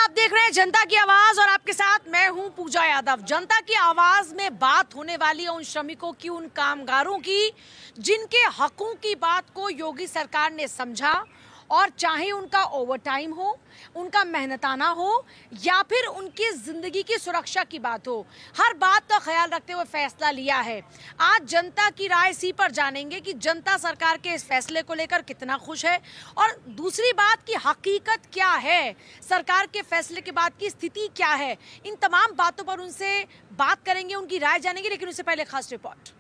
आप देख रहे हैं जनता की आवाज और आपके साथ मैं हूं पूजा यादव। जनता की आवाज में बात होने वाली है उन श्रमिकों की, उन कामगारों की जिनके हकों की बात को योगी सरकार ने समझा, और चाहे उनका ओवरटाइम हो, उनका मेहनताना हो या फिर उनकी जिंदगी की सुरक्षा की बात हो, हर बात का ख्याल रखते हुए फैसला लिया है। आज जनता की राय इसी पर जानेंगे कि जनता सरकार के इस फैसले को लेकर कितना खुश है, और दूसरी बात की हकीकत क्या है, सरकार के फैसले के बाद की स्थिति क्या है। इन तमाम बातों पर उनसे बात करेंगे, उनकी राय जानेंगे, लेकिन उससे पहले खास रिपोर्ट।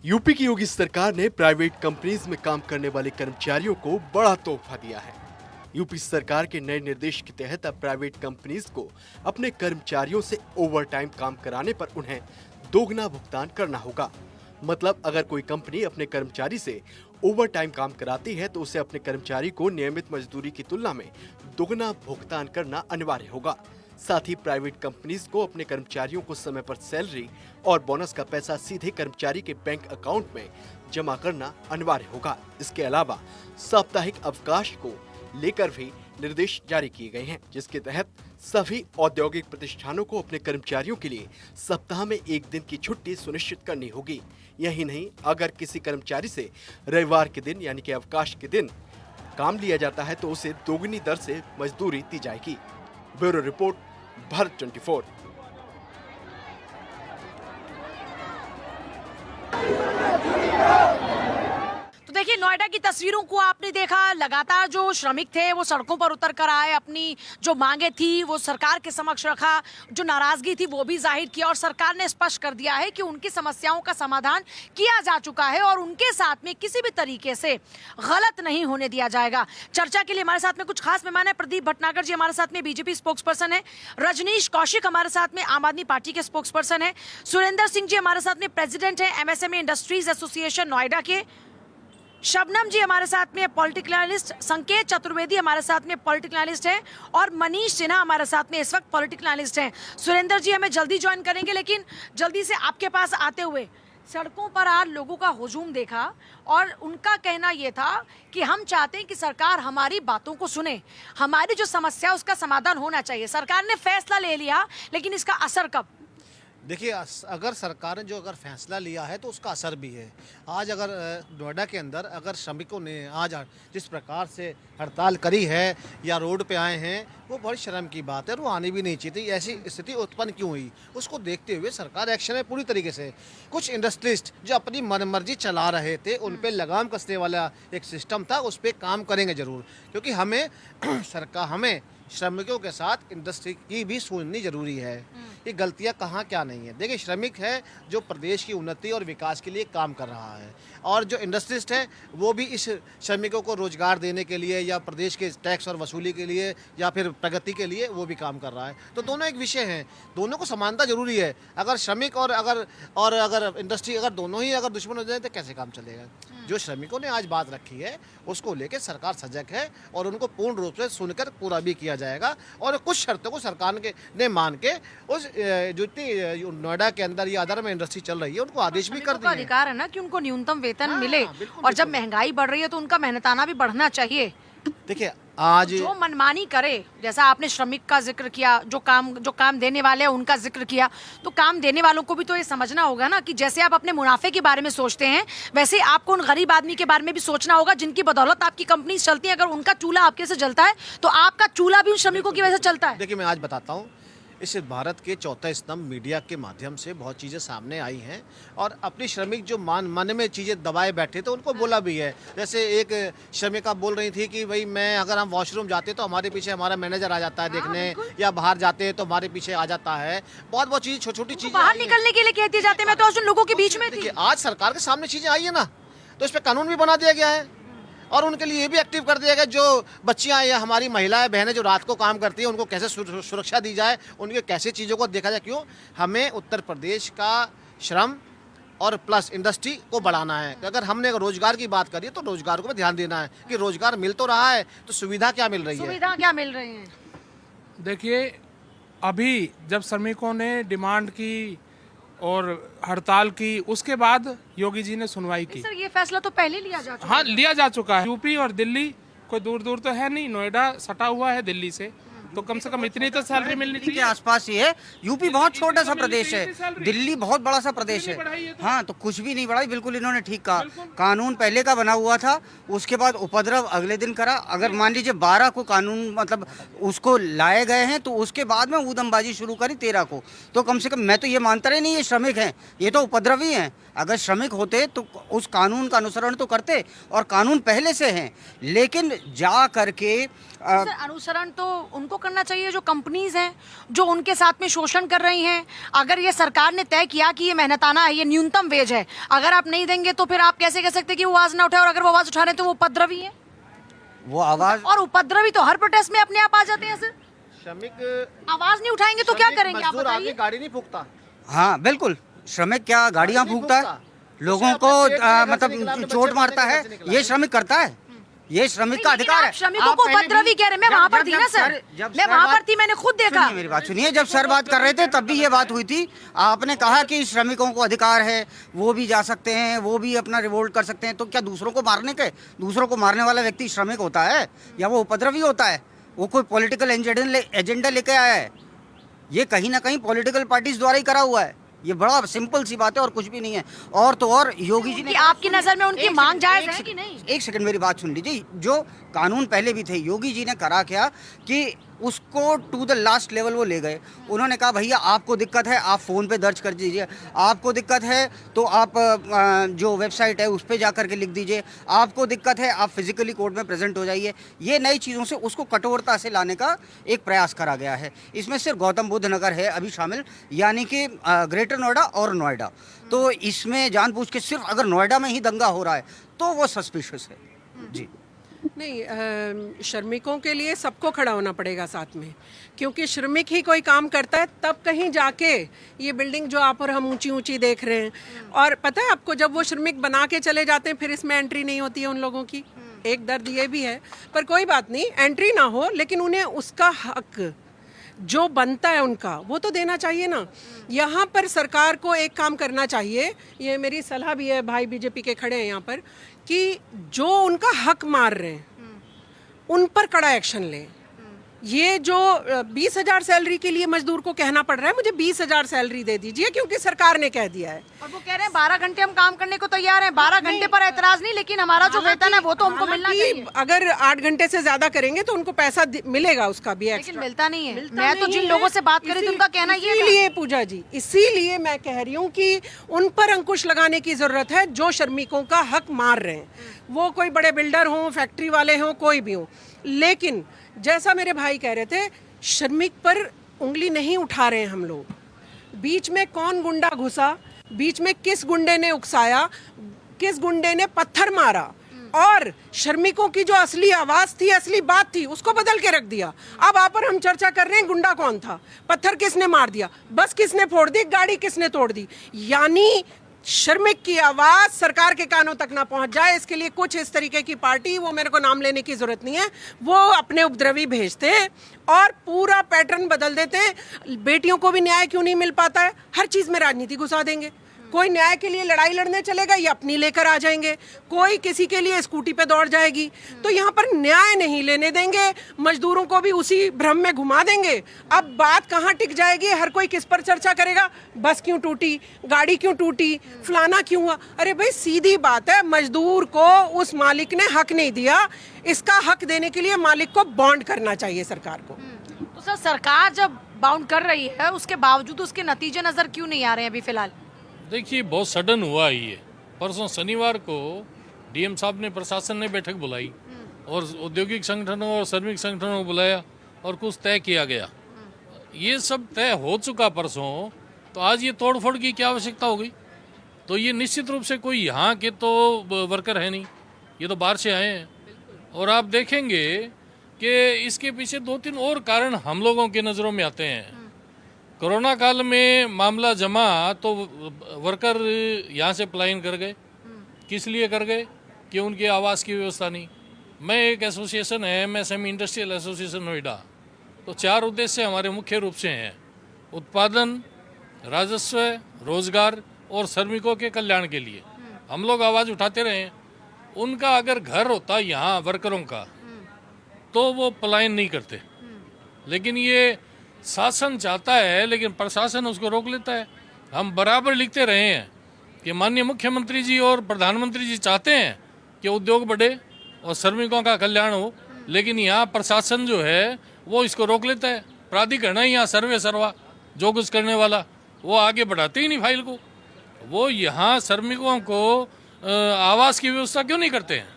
यूपी की योगी सरकार ने प्राइवेट कंपनीज में काम करने वाले कर्मचारियों को बड़ा तोहफा दिया है। यूपी सरकार के नए निर्देश के तहत अब प्राइवेट कंपनीज को अपने कर्मचारियों से ओवरटाइम काम कराने पर उन्हें दोगुना भुगतान करना होगा। मतलब अगर कोई कंपनी अपने कर्मचारी से ओवरटाइम काम कराती है तो उसे अपने कर्मचारी को नियमित मजदूरी की तुलना में दोगुना भुगतान करना अनिवार्य होगा। साथ ही प्राइवेट कंपनीज को अपने कर्मचारियों को समय पर सैलरी और बोनस का पैसा सीधे कर्मचारी के बैंक अकाउंट में जमा करना अनिवार्य होगा। इसके अलावा साप्ताहिक अवकाश को लेकर भी निर्देश जारी किए गए हैं, जिसके तहत सभी औद्योगिक प्रतिष्ठानों को अपने कर्मचारियों के लिए सप्ताह में एक दिन की छुट्टी सुनिश्चित करनी होगी। यही नहीं, अगर किसी कर्मचारी से रविवार के दिन यानी कि अवकाश के दिन काम लिया जाता है तो उसे दोगुनी दर से मजदूरी दी जाएगी। Bureau report, Bharat 24। तो देखिए, नोएडा की तस्वीरों को आपने देखा। लगातार जो श्रमिक थे वो सड़कों पर उतर कर आए, अपनी जो मांगे थी वो सरकार के समक्ष रखा, जो नाराजगी थी वो भी जाहिर किया, और सरकार ने स्पष्ट कर दिया है कि उनकी समस्याओं का समाधान किया जा चुका है और उनके साथ में किसी भी तरीके से गलत नहीं होने दिया जाएगा। चर्चा के लिए हमारे साथ में कुछ खास मेहमान है। प्रदीप भटनागर जी हमारे साथ में बीजेपी स्पोक्स पर्सन है, रजनीश कौशिक हमारे साथ में आम आदमी पार्टी के स्पोक्स पर्सन है, सुरेंद्र सिंह जी हमारे साथ में प्रेसिडेंट है एमएसएमई इंडस्ट्रीज एसोसिएशन नोएडा के, शबनम जी हमारे साथ में पॉलिटिकल एनालिस्ट, संकेत चतुर्वेदी हमारे साथ में पॉलिटिकल एनालिस्ट है, और मनीष सिन्हा हमारे साथ में इस वक्त पॉलिटिकल एनालिस्ट हैं। सुरेंद्र जी हमें जल्दी ज्वाइन करेंगे, लेकिन जल्दी से आपके पास आते हुए, सड़कों पर आज लोगों का हुजूम देखा और उनका कहना यह था कि हम चाहते हैं कि सरकार हमारी बातों को सुने, हमारी जो समस्या उसका समाधान होना चाहिए। सरकार ने फैसला ले लिया, लेकिन इसका असर कब? देखिए, अगर सरकार ने अगर फैसला लिया है तो उसका असर भी है। आज अगर नोएडा के अंदर अगर श्रमिकों ने आज जिस प्रकार से हड़ताल करी है या रोड पे आए हैं, वो बड़ी शर्म की बात है और वो आनी भी नहीं चाहिए थी। ऐसी स्थिति उत्पन्न क्यों हुई, उसको देखते हुए सरकार एक्शन है पूरी तरीके से। कुछ इंडस्ट्रिस्ट जो अपनी मनमर्जी चला रहे थे, उन पे लगाम कसने वाला एक सिस्टम था, उस पर काम करेंगे ज़रूर, क्योंकि हमें श्रमिकों के साथ इंडस्ट्री की भी सुननी जरूरी है कि गलतियां कहाँ क्या नहीं है। देखिए, श्रमिक है जो प्रदेश की उन्नति और विकास के लिए काम कर रहा है, और जो इंडस्ट्रिस्ट है वो भी इस श्रमिकों को रोजगार देने के लिए या प्रदेश के टैक्स और वसूली के लिए या फिर प्रगति के लिए वो भी काम कर रहा है। तो दोनों एक विषय हैं, दोनों को समानता जरूरी है। अगर श्रमिक और अगर इंडस्ट्री अगर दोनों ही अगर दुश्मन हो जाए तो कैसे काम चलेगा। जो श्रमिकों ने आज बात रखी है उसको लेकर सरकार सजग है और उनको पूर्ण रूप से सुनकर पूरा भी किया जाएगा, और कुछ शर्तों को सरकार ने मान के उस जो नोएडा के अंदर या अदर में इंडस्ट्री चल रही है उनको आदेश भी कर दिए। अधिकार है ना कि उनको न्यूनतम वेतन मिले, और जब महंगाई बढ़ रही है तो उनका मेहनताना भी बढ़ना चाहिए। देखिए, आज जो मनमानी करे, जैसा आपने श्रमिक का जिक्र किया, जो काम देने वाले हैं उनका जिक्र किया, तो काम देने वालों को भी तो ये समझना होगा ना कि जैसे आप अपने मुनाफे के बारे में सोचते हैं, वैसे आपको उन गरीब आदमी के बारे में भी सोचना होगा जिनकी बदौलत आपकी कंपनी चलती है। अगर उनका चूल्हा आपके से जलता है तो आपका चूल्हा भी उन श्रमिकों की वजह से चलता है। देखिए, मैं आज बताता हूँ, इस भारत के चौथा स्तंभ मीडिया के माध्यम से बहुत चीज़ें सामने आई हैं, और अपनी श्रमिक जो मन में चीज़ें दबाए बैठे थे उनको बोला भी है। जैसे एक श्रमिका बोल रही थी कि भाई अगर हम वॉशरूम जाते तो हमारे पीछे हमारा मैनेजर आ जाता है देखने, या बाहर जाते हैं तो हमारे पीछे आ जाता है। बहुत चीज़, छोटी चीज़ बाहर निकलने के लिए कह दिए जाते हैं। मैं तो उन लोगों के बीच में थी। आज सरकार के सामने चीज़ें आई है ना, तो इस पर कानून भी बना दिया गया है, और उनके लिए ये भी एक्टिव कर दिया गया जो बच्चियां या हमारी महिलाएं बहनें जो रात को काम करती हैं उनको कैसे सुरक्षा दी जाए, उनके कैसे चीज़ों को देखा जाए। क्यों हमें उत्तर प्रदेश का श्रम और प्लस इंडस्ट्री को बढ़ाना है। अगर हमने रोजगार की बात करी तो रोजगार को भी ध्यान देना है कि रोजगार मिल तो रहा है तो सुविधा क्या मिल रही है। सुविधा क्या मिल रही है? देखिए, अभी जब श्रमिकों ने डिमांड की और हड़ताल की। उसके बाद योगी जी ने सुनवाई की। सर ये फैसला तो पहले लिया जा चुका हाँ, लिया जा चुका है। यूपी और दिल्ली कोई दूर दूर तो है नहीं, नोएडा सटा हुआ है दिल्ली से, तो कम से कम इतनी तो सैलरी मिलनी के चाहिए। आसपास ही है। यूपी बहुत छोटा सा प्रदेश है, दिल्ली बहुत बड़ा सा प्रदेश है। हाँ, तो कुछ भी नहीं बढ़ाई, बिल्कुल इन्होंने ठीक कहा। कानून पहले का बना हुआ था, उसके बाद उपद्रव अगले दिन करा। अगर मान लीजिए 12 को कानून मतलब उसको लाए गए हैं, तो उसके बाद में ऊधमबाजी शुरू करी 13 को। तो कम से कम मैं तो ये मानता ही नहीं ये श्रमिक हैं, ये तो उपद्रवी हैं। अगर श्रमिक होते तो उस कानून का अनुसरण तो करते, और कानून पहले से हैं। लेकिन जा करके सर अनुसरण तो उनको करना चाहिए जो कंपनीज हैं, जो उनके साथ में शोषण कर रही हैं। अगर ये सरकार ने तय किया कि ये मेहनताना है, ये न्यूनतम वेज है, अगर आप नहीं देंगे तो फिर आप कैसे कह सकते कि वो आवाज ना उठाए? और अगर वो आवाज उठा रहे हैं तो वो उपद्रवी है। वो आवाज, और उपद्रवी तो हर प्रोटेस्ट में अपने आप आ जाते हैं सर। श्रमिक आवाज नहीं उठाएंगे तो क्या करेंगे आप मजदूर आगे बताइए? गाड़ी नहीं फूकता। हाँ बिल्कुल, श्रमिक क्या गाड़ियां फूकता है, लोगों को मतलब चोट मारता है, ये श्रमिक करता है, ये श्रमिक का अधिकार है। श्रमिकों को उपद्रवी कह रहे हैं। मैं वहाँ पर थी ना सर, मैं वहाँ पर थी, मैंने खुद देखा। मेरी बात सुनिए, जब सर बात कर रहे थे तब भी ये बात हुई थी। आपने कहा कि श्रमिकों को अधिकार है, वो भी जा सकते हैं, वो भी अपना रिवोल्ट कर सकते हैं। तो क्या दूसरों को मारने के, दूसरों को मारने वाला व्यक्ति श्रमिक होता है या वो उपद्रवी होता है? वो कोई पॉलिटिकल एजेंडा लेके आया है, ये कहीं ना कहीं पॉलिटिकल पार्टीज द्वारा ही करा हुआ है। ये बड़ा सिंपल सी बात है और कुछ भी नहीं है। और तो और योगी जी ने, आपकी नजर में उनकी मांग जायज है कि नहीं? एक सेकंड मेरी बात सुन लीजिए। जो कानून पहले भी थे, योगी जी ने करा क्या कि उसको टू द लास्ट लेवल वो ले गए। उन्होंने कहा भैया आपको दिक्कत है आप फ़ोन पे दर्ज कर दीजिए, आपको दिक्कत है तो आप जो वेबसाइट है उस पर जा करके लिख दीजिए, आपको दिक्कत है आप फिजिकली कोर्ट में प्रेजेंट हो जाइए। ये नई चीज़ों से उसको कठोरता से लाने का एक प्रयास करा गया है। इसमें सिर्फ गौतम बुद्ध नगर है अभी शामिल, यानी कि ग्रेटर नोएडा और नोएडा। तो इसमें जानबूझ के सिर्फ अगर नोएडा में ही दंगा हो रहा है तो वो सस्पिशियस है जी। नहीं, श्रमिकों के लिए सबको खड़ा होना पड़ेगा साथ में, क्योंकि श्रमिक ही कोई काम करता है तब कहीं जाके ये बिल्डिंग जो आप और हम ऊंची ऊंची देख रहे हैं। और पता है आपको, जब वो श्रमिक बना के चले जाते हैं फिर इसमें एंट्री नहीं होती है उन लोगों की। एक दर्द ये भी है, पर कोई बात नहीं, एंट्री ना हो लेकिन उन्हें उसका हक जो बनता है उनका वो तो देना चाहिए ना। यहाँ पर सरकार को एक काम करना चाहिए, ये मेरी सलाह भी है, भाई बीजेपी के खड़े हैं यहाँ पर, कि जो उनका हक मार रहे हैं उन पर कड़ा एक्शन लें। ये जो 20,000 सैलरी के लिए मजदूर को कहना पड़ रहा है मुझे 20,000 सैलरी दे दीजिए क्योंकि सरकार ने कह दिया है, और वो कह रहे हैं 12 घंटे हम काम करने को तैयार हैं, 12 घंटे पर एतराज नहीं, लेकिन हमारा जो वेतन है वो तो हमको मिलना चाहिए। अगर 8 घंटे से ज्यादा करेंगे तो उनको पैसा मिलेगा उसका भी लेकिन एक्स्ट्रा। मिलता नहीं है। मैं तो जिन लोगों से बात करी थी उनका कहना ये था। इसीलिए पूजा जी, इसीलिए मैं कह रही हूँ कि उन पर अंकुश लगाने की जरूरत है जो श्रमिकों का हक मार रहे हैं। वो कोई बड़े बिल्डर हों, फैक्ट्री वाले हों, कोई भी हो। लेकिन जैसा मेरे भाई कह रहे थे, श्रमिक पर उंगली नहीं उठा रहे हैं हम लोग। बीच में कौन गुंडा घुसा, बीच में किस गुंडे ने उकसाया, किस गुंडे ने पत्थर मारा, और श्रमिकों की जो असली आवाज थी, असली बात थी, उसको बदल के रख दिया। अब आप और हम चर्चा कर रहे हैं गुंडा कौन था, पत्थर किसने मार दिया, बस किसने फोड़ दी, गाड़ी किसने तोड़ दी। यानी श्रमिक की आवाज सरकार के कानों तक ना पहुंच जाए, इसके लिए कुछ इस तरीके की पार्टी, वो मेरे को नाम लेने की जरूरत नहीं है, वो अपने उपद्रवी भेजते हैं और पूरा पैटर्न बदल देते हैं। बेटियों को भी न्याय क्यों नहीं मिल पाता है, हर चीज में राजनीति घुसा देंगे। कोई न्याय के लिए लड़ाई लड़ने चलेगा, ये अपनी लेकर आ जाएंगे, कोई किसी के लिए स्कूटी पे दौड़ जाएगी। तो यहाँ पर न्याय नहीं लेने देंगे, मजदूरों को भी उसी भ्रम में घुमा देंगे। अब बात कहाँ टिक जाएगी, हर कोई किस पर चर्चा करेगा, बस क्यों टूटी, गाड़ी क्यों टूटी, फलाना क्यों हुआ। अरे भाई सीधी बात है, मजदूर को उस मालिक ने हक नहीं दिया, इसका हक देने के लिए मालिक को बॉन्ड करना चाहिए सरकार को। तो सर सरकार जब बाउंड कर रही है उसके बावजूद उसके नतीजे नजर क्यों नहीं आ रहे हैं अभी फिलहाल? देखिए बहुत सडन हुआ ही है। परसों शनिवार को डीएम साहब ने, प्रशासन ने बैठक बुलाई और औद्योगिक संगठनों और श्रमिक संगठनों को बुलाया और कुछ तय किया गया। ये सब तय हो चुका परसों, तो आज ये तोड़फोड़ की क्या आवश्यकता हो गई? तो ये निश्चित रूप से कोई यहाँ के तो वर्कर है नहीं, ये तो बाहर से आए हैं। और आप देखेंगे कि इसके पीछे 2-3 और कारण हम लोगों के नज़रों में आते हैं। कोरोना काल में मामला जमा तो वर्कर यहाँ से पलायन कर गए। किस लिए कर गए? कि उनके आवास की व्यवस्था नहीं। मैं एक एसोसिएशन है, मैं सेमी इंडस्ट्रियल एसोसिएशन नोएडा, तो 4 उद्देश्य हमारे मुख्य रूप से हैं: उत्पादन, राजस्व, रोजगार और श्रमिकों के कल्याण के लिए हम लोग आवाज़ उठाते रहे हैं। उनका अगर घर होता यहाँ वर्करों का तो वो पलायन नहीं करते, लेकिन ये शासन चाहता है लेकिन प्रशासन उसको रोक लेता है। हम बराबर लिखते रहे हैं कि माननीय मुख्यमंत्री जी और प्रधानमंत्री जी चाहते हैं कि उद्योग बढ़े और श्रमिकों का कल्याण हो, लेकिन यहाँ प्रशासन जो है वो इसको रोक लेता है। प्राधिकरण है यहाँ सर्वे सर्वा जो कुछ करने वाला, वो आगे बढ़ाते ही नहीं फाइल को। वो यहाँ श्रमिकों को आवास की व्यवस्था क्यों नहीं करते हैं?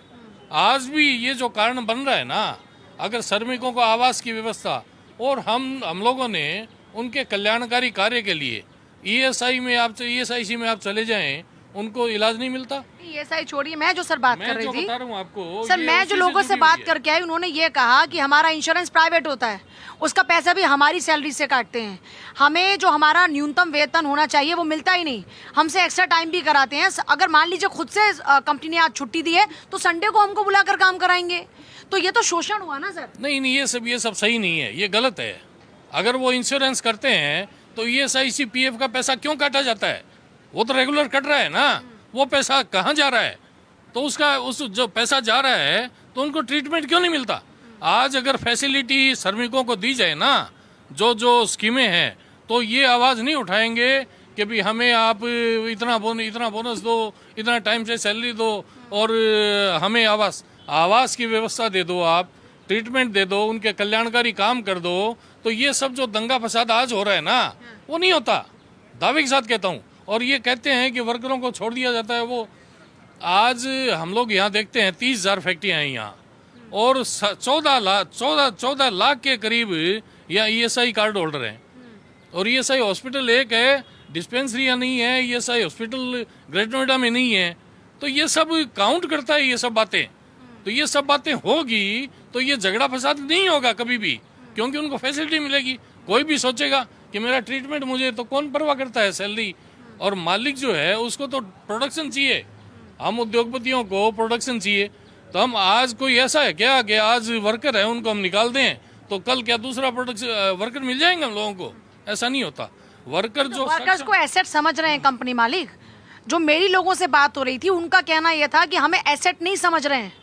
आज भी ये जो कारण बन रहा है ना, अगर श्रमिकों को आवास की व्यवस्था और हम लोगों ने उनके कल्याणकारी कार्य के लिए ईएसआईसी में आप चले जाएं, उनको इलाज नहीं मिलता। ईएसआई छोड़िए, मैं जो सर बात कर रही थी, बता रहा हूँ आपको सर मैं जो लोगों से बात करके आई उन्होंने ये कहा कि हमारा इंश्योरेंस प्राइवेट होता है, उसका पैसा भी हमारी सैलरी से काटते हैं, हमें जो हमारा न्यूनतम वेतन होना चाहिए वो मिलता ही नहीं, हमसे एक्स्ट्रा टाइम भी कराते हैं। अगर मान लीजिए खुद से कंपनी ने आज छुट्टी दी है तो संडे को हमको बुलाकर काम कराएंगे, तो ये तो शोषण हुआ ना सर। नहीं, ये सब सही नहीं है, ये गलत है। अगर वो इंश्योरेंस करते हैं तो ईएसआईसी पीएफ का पैसा क्यों काटा जाता है? वो तो रेगुलर कट रहा है ना, वो पैसा कहाँ जा रहा है? तो उस जो पैसा जा रहा है तो उनको ट्रीटमेंट क्यों नहीं मिलता? आज अगर फैसिलिटी श्रमिकों को दी जाए ना, जो स्कीमें हैं, तो ये आवाज़ नहीं उठाएंगे कि भी हमें आप इतना बोनस दो, इतना टाइम से सैलरी दो और हमें आवास की व्यवस्था दे दो, आप ट्रीटमेंट दे दो, उनके कल्याणकारी काम कर दो। तो ये सब जो दंगा फसाद आज हो रहा है ना, वो नहीं होता, दावे के साथ कहता हूँ। और ये कहते हैं कि वर्करों को छोड़ दिया जाता है, वो आज हम लोग यहाँ देखते हैं 30,000 फैक्ट्रियाँ हैं यहाँ और 14 लाख के करीब यहाँ ईएसआई कार्ड होल्डर हैं। और ईएसआई हॉस्पिटल एक है, डिस्पेंसरियाँ नहीं है, ईएसआई हॉस्पिटल ग्रेटर नोएडा में नहीं है। तो ये सब काउंट करता है, ये सब बातें। तो ये सब बातें होगी तो ये झगड़ा फसाद नहीं होगा कभी भी, क्योंकि उनको फैसिलिटी मिलेगी। कोई भी सोचेगा कि मेरा ट्रीटमेंट मुझे, तो कौन परवाह करता है सैलरी? और मालिक जो है उसको तो प्रोडक्शन चाहिए, हम उद्योगपतियों को प्रोडक्शन चाहिए। तो हम आज कोई ऐसा है क्या कि आज वर्कर है उनको हम निकाल दें तो कल क्या दूसरा प्रोडक्शन वर्कर मिल जाएंगे हम लोगों को? ऐसा नहीं होता। वर्कर जो वर्कर्स को एसेट समझ रहे हैं कंपनी मालिक। जो मेरी लोगों से बात हो रही थी उनका कहना यह था कि हमें एसेट नहीं समझ रहे हैं,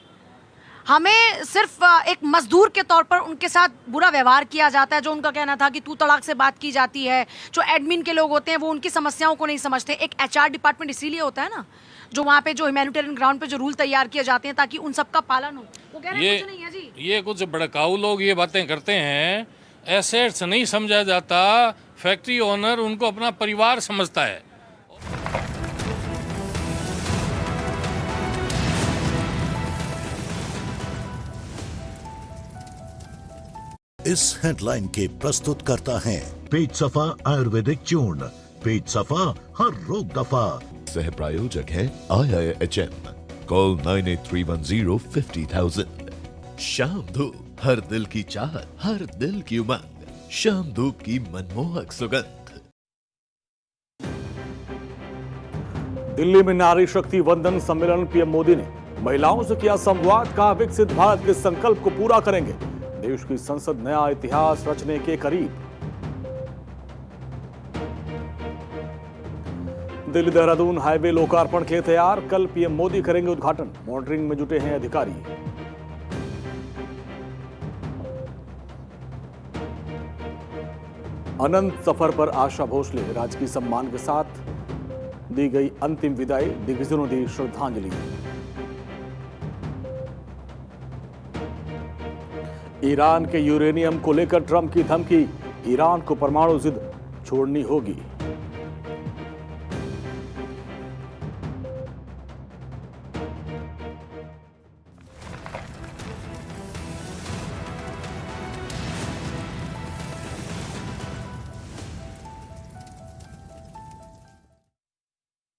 हमें सिर्फ एक मजदूर के तौर पर उनके साथ बुरा व्यवहार किया जाता है। जो उनका कहना था कि तू तड़ाक से बात की जाती है। जो एडमिन के लोग होते हैं वो उनकी समस्याओं को नहीं समझते। एक एचआर डिपार्टमेंट इसीलिए होता है ना, जो वहाँ पे जो ह्यूमैनिटेरियन ग्राउंड पे जो रूल तैयार किए जाते हैं ताकि उन सबका पालन हो। वो कह रहे हैं कुछ नहीं है जी। ये कुछ भड़काऊ लोग ये बातें करते हैं, एसेट्स नहीं समझा जाता। फैक्ट्री ओनर उनको अपना परिवार समझता है। इस हेडलाइन के प्रस्तुत करता है पेट सफा आयुर्वेदिक चूर्ण, पेट सफा हर रोग दफा। सह प्रायोजक है IIHM। कॉल 9831050000। शाम धूप, हर दिल की चाहत, हर दिल की उमंग। शाम धूप की मनमोहक सुगंध। दिल्ली में नारी शक्ति वंदन सम्मेलन पीएम मोदी ने महिलाओं से किया संवाद, कहा विकसित भारत के संकल्प को पूरा करेंगे, देश की संसद नया इतिहास रचने के करीब। दिल्ली देहरादून हाईवे लोकार्पण के लिए तैयार, कल पीएम मोदी करेंगे उद्घाटन, मॉनिटरिंग में जुटे हैं अधिकारी। अनंत सफर पर आशा भोसले, राजकीय सम्मान के साथ दी गई अंतिम विदाई, दिग्गजों ने दी श्रद्धांजलि। ईरान के यूरेनियम को लेकर ट्रंप की धमकी, ईरान को परमाणु जिद छोड़नी होगी।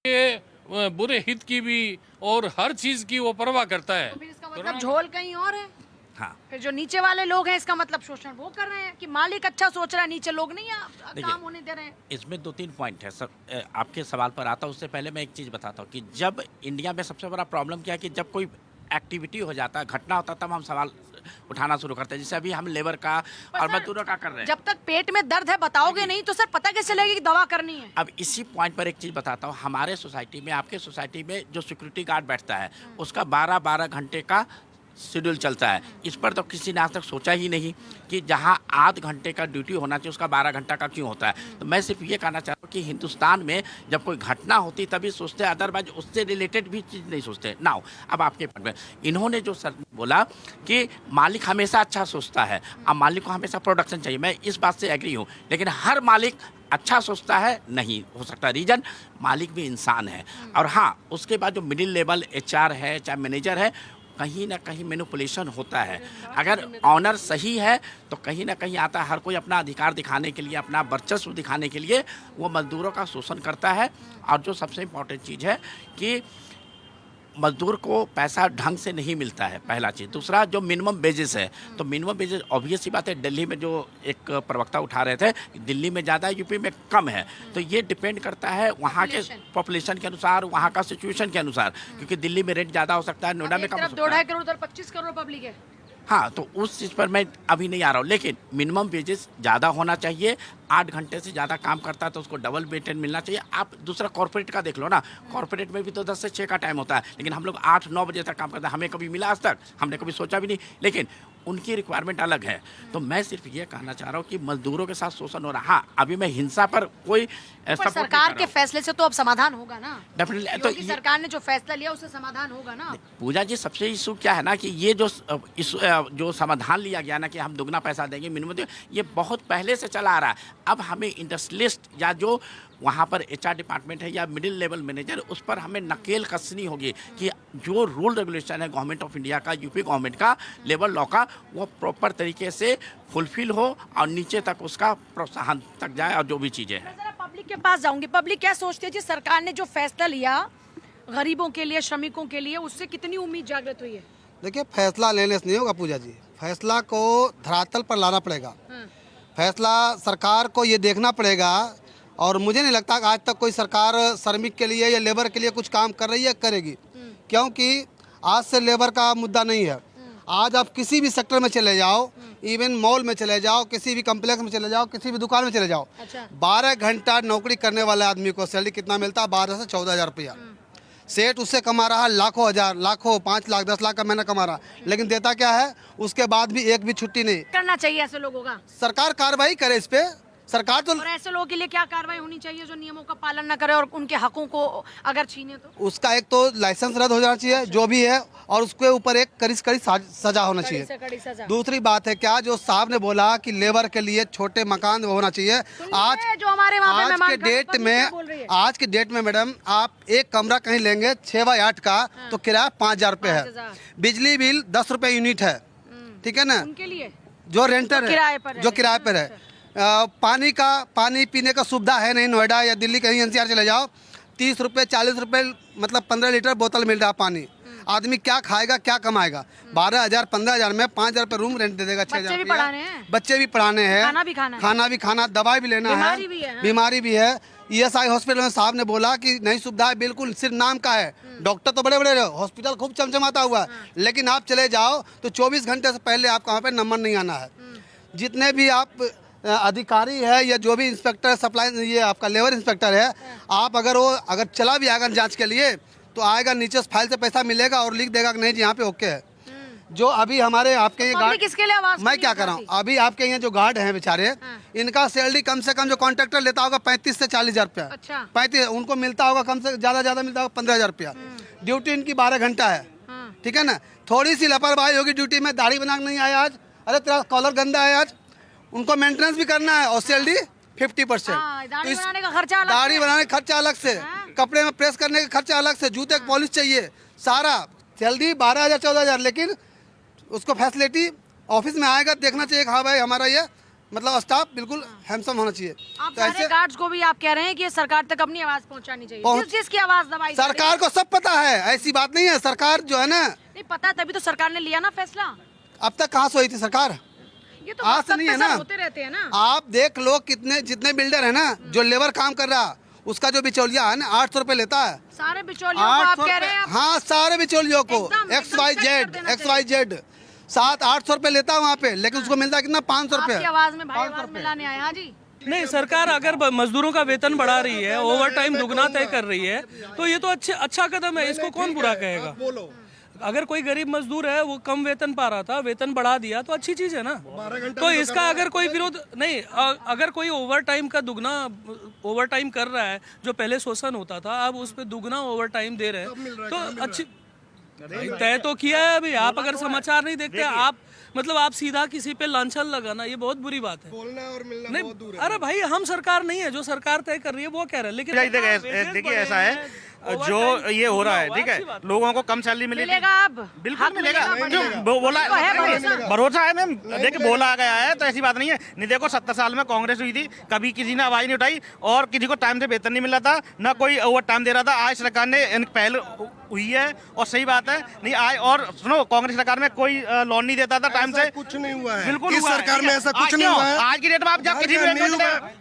ये बुरे हित की भी और हर चीज की वो परवाह करता है। तो फिर इसका मतलब झोल कहीं और है। हाँ। फिर जो नीचे वाले लोग हैं इसका मतलब शोषण वो कर रहे हैं कि मालिक अच्छा सोच रहा है, नीचे लोग नहीं काम होने दे रहे हैं। इसमें 2-3 पॉइंट है सर। आपके सवाल पर आता उससे पहले मैं एक चीज़ बताता हूँ कि जब इंडिया में सबसे बड़ा प्रॉब्लम क्या है कि जब कोई एक्टिविटी हो जाता है, घटना होता है, तब हम सवाल उठाना शुरू करते हैं, जैसे अभी हम लेबर का और मजदूरों का कर रहे हैं। जब तक पेट में दर्द है बताओगे नहीं तो सर पता कैसे चलेगा कि दवा करनी है? अब इसी पॉइंट पर एक चीज़ बताता हूँ, हमारे सोसाइटी में, आपके सोसाइटी में जो सिक्योरिटी गार्ड बैठता है उसका 12-12 घंटे का शेड्यूल चलता है। इस पर तो किसी ने आज तक सोचा ही नहीं कि जहां आध घंटे का ड्यूटी होना चाहिए उसका 12 घंटा का क्यों होता है। तो मैं सिर्फ ये कहना चाहता हूँ कि हिंदुस्तान में जब कोई घटना होती तभी सोचते हैं, अदरवाइज उससे रिलेटेड भी चीज़ नहीं सोचते। नाउ अब आपके पॉइंट में इन्होंने जो सर बोला कि मालिक हमेशा अच्छा सोचता है, अब मालिक को हमेशा प्रोडक्शन चाहिए, मैं इस बात से एग्री हूँ, लेकिन हर मालिक अच्छा सोचता है नहीं हो सकता। रीजन मालिक भी इंसान है, और हाँ उसके बाद जो मिडिल लेवल HR है चाहे मैनेजर है, कहीं ना कहीं मैनिपुलेशन होता है। अगर ऑनर सही है तो कहीं ना कहीं आता है, हर कोई अपना अधिकार दिखाने के लिए, अपना वर्चस्व दिखाने के लिए वो मजदूरों का शोषण करता है। और जो सबसे इम्पोर्टेंट चीज़ है कि मजदूर को पैसा ढंग से नहीं मिलता है, पहला चीज़। दूसरा जो मिनिमम वेजेस है, तो मिनिमम वेजेस ऑब्वियस ही बात है, दिल्ली में जो एक प्रवक्ता उठा रहे थे, दिल्ली में ज़्यादा है यूपी में कम है, तो ये डिपेंड करता है वहाँ के पॉपुलेशन के अनुसार, वहाँ का सिचुएशन के अनुसार, क्योंकि दिल्ली में रेट ज़्यादा हो सकता है, नोएडा में कम हो सकता है। 2.5 करोड़ उधर 25 करोड़ पब्लिक है। हाँ, तो उस चीज़ पर मैं अभी नहीं आ रहा हूँ, लेकिन मिनिमम वेजेस ज़्यादा होना चाहिए। 8 घंटे से ज़्यादा काम करता है तो उसको डबल वेतन मिलना चाहिए। आप दूसरा कॉर्पोरेट का देख लो ना, कॉर्पोरेट में भी तो 10 से 6 का टाइम होता है, लेकिन हम लोग 8-9 बजे तक काम करते हैं। हमें कभी मिला आज तक? हमने कभी सोचा भी नहीं, लेकिन उनकी रिक्वायरमेंट अलग है। तो मैं सिर्फ ये कहना चाह रहा हूँ कि मजदूरों के साथ शोषण हो रहा है। हाँ, अभी मैं हिंसा पर कोई सरकार के फैसले से तो अब समाधान होगा ना? डेफिनेटली। तो सरकार ने जो फैसला लिया उससे समाधान होगा ना? पूजा जी, सबसे इशू क्या है ना कि ये जो समाधान लिया गया ना कि हम दुगना पैसा देंगे, मिनिमम देंगे, ये बहुत पहले से चला आ रहा है। अब हमें इंडस्ट्रियलिस्ट या जो वहाँ पर HR डिपार्टमेंट है या मिडिल लेवल मैनेजर, उस पर हमें नकेल कसनी होगी कि जो रूल रेगुलेशन है गवर्नमेंट ऑफ इंडिया का, यूपी गवर्नमेंट का, लेबर लॉ का, वो प्रॉपर तरीके से फुलफिल हो और नीचे तक उसका प्रोत्साहन तक जाए और जो भी चीज़ें हैं। पब्लिक के पास जाऊंगी। पब्लिक क्या सोचती है जी, सरकार ने जो फैसला लिया गरीबों के लिए, श्रमिकों के लिए, उससे कितनी उम्मीद जागृत हुई है? देखिए, फैसला लेने से नहीं होगा पूजा जी, फैसला को धरातल पर लाना पड़ेगा। फैसला सरकार को ये देखना पड़ेगा, और मुझे नहीं लगता कि आज तक कोई सरकार श्रमिक के लिए या लेबर के लिए कुछ काम कर रही है, करेगी, क्योंकि आज से लेबर का मुद्दा नहीं है। आज आप किसी भी सेक्टर में चले जाओ, इवन मॉल में चले जाओ, किसी भी कम्प्लेक्स में चले जाओ, किसी भी दुकान में चले जाओ, 12 घंटा नौकरी करने वाले आदमी को सैलरी कितना मिलता है? 12 से 14 हज़ार रुपया। सेठ उससे कमा रहा है लाखों, हजार, लाखों, 5 लाख 10 लाख का महीना कमा रहा, लेकिन देता क्या है? उसके बाद भी एक भी छुट्टी नहीं। करना चाहिए ऐसे लोगों का, सरकार कार्रवाई करे इस पे। सरकार तो और ऐसे लोगों के लिए क्या कार्रवाई होनी चाहिए जो नियमों का पालन न करे और उनके हकों को अगर छीने तो? उसका एक तो लाइसेंस रद्द हो जाना चाहिए जो भी है, और उसके ऊपर एक कड़ी सजा होना चाहिए। कड़ी सजा। दूसरी बात है क्या, जो साहब ने बोला कि लेबर के लिए छोटे मकान होना चाहिए। आज जो हमारे आज के डेट में मैडम, आप एक कमरा कहीं लेंगे 6 बाय 8 का, तो किराया 5,000 रुपये है। बिजली बिल 10 रुपये यूनिट है, ठीक है ना? उनके लिए जो रेंटर है, जो किराए पर है। पानी पीने का सुविधा है नहीं। नोएडा या दिल्ली कहीं NCR चले जाओ, 30 रुपये 40 रुपये, मतलब 15 लीटर बोतल मिल रहा है पानी। आदमी क्या खाएगा, क्या कमाएगा? 12,000 15,000 में 5,000 रुपये रूम रेंट दे देगा। 6,000 बच्चे भी पढ़ाने हैं, खाना भी खाना, दवाई भी लेना है, बीमारी भी है। ESI हॉस्पिटल में साहब ने बोला कि नई सुविधा है, बिल्कुल सिर्फ नाम का है। डॉक्टर तो बड़े बड़े रहे, हॉस्पिटल खूब चमचमाता हुआ है, लेकिन आप चले जाओ तो 24 घंटे से पहले आपको वहाँ पे नंबर नहीं आना है। जितने भी आप अधिकारी है या जो भी इंस्पेक्टर सप्लाई, ये आपका लेबर इंस्पेक्टर है, आप अगर चला भी आएगा जांच के लिए तो आएगा, नीचे फाइल से पैसा मिलेगा और लिख देगा कि नहीं जी यहाँ पे ओके है। जो अभी हमारे आपके ये गार्ड, मैं क्या कर रहा हूँ, अभी आपके यहाँ जो गार्ड हैं बेचारे, इनका सैलरी कम से कम जो कॉन्ट्रैक्टर लेता होगा 35 से 40 हज़ार रुपया। 35 उनको मिलता होगा, कम से ज़्यादा मिलता होगा 15,000 रुपया। ड्यूटी इनकी 12 घंटा है, ठीक है ना? थोड़ी सी लापरवाही होगी ड्यूटी में, दाढ़ी बना नहीं आया आज, अरे तेरा कॉलर गंदा है आज, उनको मेंटेनेंस भी करना है, और सैलरी 50%। दाढ़ी बनाने का खर्चा अलग से, कपड़े में प्रेस करने का खर्चा अलग से, जूते की पॉलिश चाहिए, सारा सैलरी 12,000 14,000। लेकिन उसको फैसिलिटी ऑफिस में आएगा, देखना चाहिए हाँ भाई हमारा ये मतलब स्टाफ बिल्कुल हैंडसम होना चाहिए। आप तो ऐसे गार्ड्स को भी आप कह रहे हैं कि सरकार तक अपनी आवाज पहुंचानी चाहिए, जिसकी आवाज दबाई सरकार को सब पता है, ऐसी बात नहीं है। सरकार जो है ना, नहीं पता तभी तो सरकार ने लिया ना फैसला। अब तक कहाँ सोई थी सरकार? ये तो आज से नहीं है ना, होते रहते हैं ना। आप देख लो जितने बिल्डर है ना, जो लेबर काम कर रहा, उसका जो बिचौलिया है ना 800 रुपये लेता है। सारे बिचौलियों को आप कह रहे हैं? हाँ, सारे बिचौलियों को XYZ 700-800 रुपये लेता है वहाँ पे, लेकिन उसको मिलता है कितना 500 आपकी रुपये। आवाज में भाई आवाज मिलाने आए। हाँ जी, नहीं, सरकार अगर मजदूरों का वेतन बढ़ा रही है, ओवर टाइम दुगना तय कर रही है, तो ये तो अच्छा कदम है, इसको कौन बुरा कहेगा। अगर कोई गरीब मजदूर है, वो कम वेतन पा रहा था, वेतन बढ़ा दिया तो अच्छी चीज है ना। तो इसका अगर कोई विरोध नहीं, अगर कोई ओवर टाइम का दुगना ओवर टाइम कर रहा है, जो पहले शोषण होता था, अब उस पर दुगना ओवर टाइम दे रहे हैं, तो अच्छी तय तो किया है। अभी आप अगर समाचार नहीं देखते, आप मतलब आप सीधा किसी पे लांछन लगाना, ये बहुत बुरी बात है। बोलना और मिलना नहीं, बहुत दूर है। अरे भाई, हम सरकार नहीं है, जो सरकार तय कर रही है वो कह रहे हैं। लेकिन देखिए ऐसा है, जो ये हो रहा है, ठीक है, लोगों को कम सैलरी मिलेगी, मिलेगा अब, बिल्कुल मिलेगा। बढ़िया। बोला तो है भरोसा। भरोसा है मैम, देखिए बोला गया है तो ऐसी बात नहीं है। नहीं, देखो 70 साल में कांग्रेस हुई थी, कभी किसी ने आवाज नहीं उठाई और किसी को टाइम से वेतन नहीं मिल रहा था, ना कोई ओवर टाइम दे रहा था। आज सरकार ने पहल हुई है और सही बात है। नहीं आए, और सुनो, कांग्रेस सरकार में कोई लोन नहीं देता था टाइम से, कुछ नहीं हुआ है। बिल्कुल इस हुआ है, सरकार ठीक में है। ऐसा कुछ नहीं हुआ है। आज की डेट में आप जब किसी बैंक में,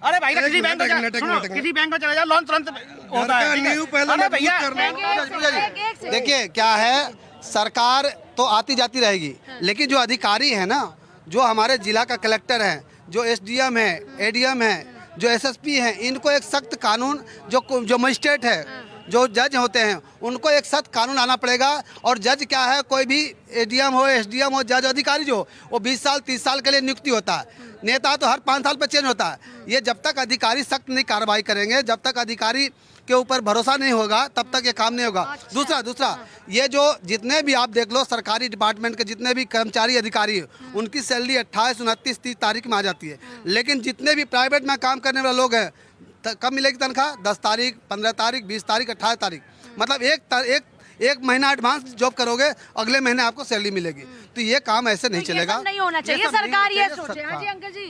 अरे भाई किसी बैंक में, किसी बैंक में चले जाओ, लोन तुरंत होता है, ठीक है। अरे भैया, देखिए क्या है, सरकार तो आती जाती रहेगी, लेकिन जो अधिकारी है ना, जो हमारे जिला का कलेक्टर है, जो एसडीएम है, एडीएम है, जो एसएसपी है, इनको एक सख्त कानून, जो मजिस्ट्रेट है, जो जज होते हैं, उनको एक सख्त कानून आना पड़ेगा। और जज क्या है, कोई भी एडीएम हो, एसडीएम हो, जज अधिकारी जो, वो 20 साल 30 साल के लिए नियुक्ति होता है। नेता तो हर 5 साल पर चेंज होता है। ये जब तक अधिकारी सख्त नहीं कार्रवाई करेंगे, जब तक अधिकारी के ऊपर भरोसा नहीं होगा, तब तक ये काम नहीं होगा। दूसरा ये जो जितने भी आप देख लो सरकारी डिपार्टमेंट के जितने भी कर्मचारी अधिकारी, उनकी सैलरी 28, 29, 30 तारीख में आ जाती है। लेकिन जितने भी प्राइवेट में काम करने वाले लोग हैं, कब मिलेगी तनख्वाह? 10 तारीख, 15 तारीख, 20 तारीख, 18 तारीख, मतलब एक महीना एडवांस जॉब करोगे, अगले महीने आपको सैलरी मिलेगी। तो ये काम ऐसे नहीं चलेगा, नहीं होना चाहिए। सरकार ये सोचे। हाँ जी अंकल जी,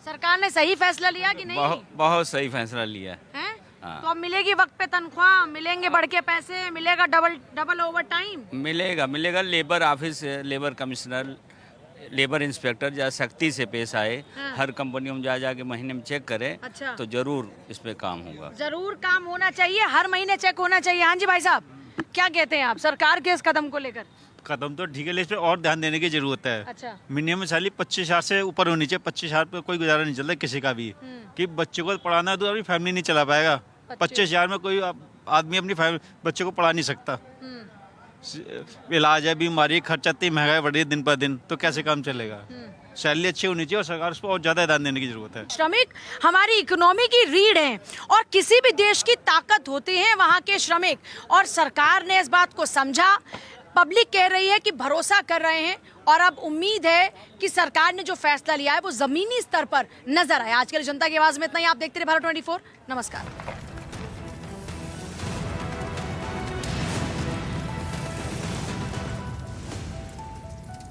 सरकार ने सही फैसला लिया कि नहीं? बहुत सही फैसला लिया है। तो अब मिलेगी वक्त पे तनख्वाह, मिलेंगे बढ़ के पैसे, मिलेगा डबल ओवर टाइम, मिलेगा। Labour office, labour commissioner, labour inspector जहाँ सख्ती से पेश आए, हर कंपनियों में जाके महीने में चेक करे, अच्छा, तो जरूर इस पे काम होगा। जरूर काम होना चाहिए, हर महीने चेक होना चाहिए। हाँ जी भाई साहब, क्या कहते हैं आप सरकार के इस कदम को लेकर? कदम तो ठीक है, लेकिन इस पे और ध्यान देने की जरूरत है। अच्छा, मिनिमम सैलरी 25,000 से ऊपर होनी चाहिए। 25,000 पे कोई गुजारा नहीं चलता किसी का भी, कि बच्चे को पढ़ाना है तो अपनी फैमिली नहीं चला पाएगा। 25,000 में कोई आदमी अपनी बच्चे को पढ़ा नहीं सकता। इलाज है, बीमारी, खर्चा, इतनी महंगाई बढ़ रही है दिन पर दिन, तो कैसे काम चलेगा? सैलरी अच्छी होनी चाहिए और सरकार उस पर और ज्यादा ध्यान देने की जरूरत है। श्रमिक हमारी इकोनॉमी की रीढ़ हैं और किसी भी देश की ताकत होते हैं वहाँ के श्रमिक, और सरकार ने इस बात को समझा। पब्लिक कह रही है कि भरोसा कर रहे हैं, और अब उम्मीद है कि सरकार ने जो फैसला लिया है वो जमीनी स्तर पर नजर आए। आज के लिए जनता की आवाज में इतना ही। आप देखते रहे भारत 24। नमस्कार।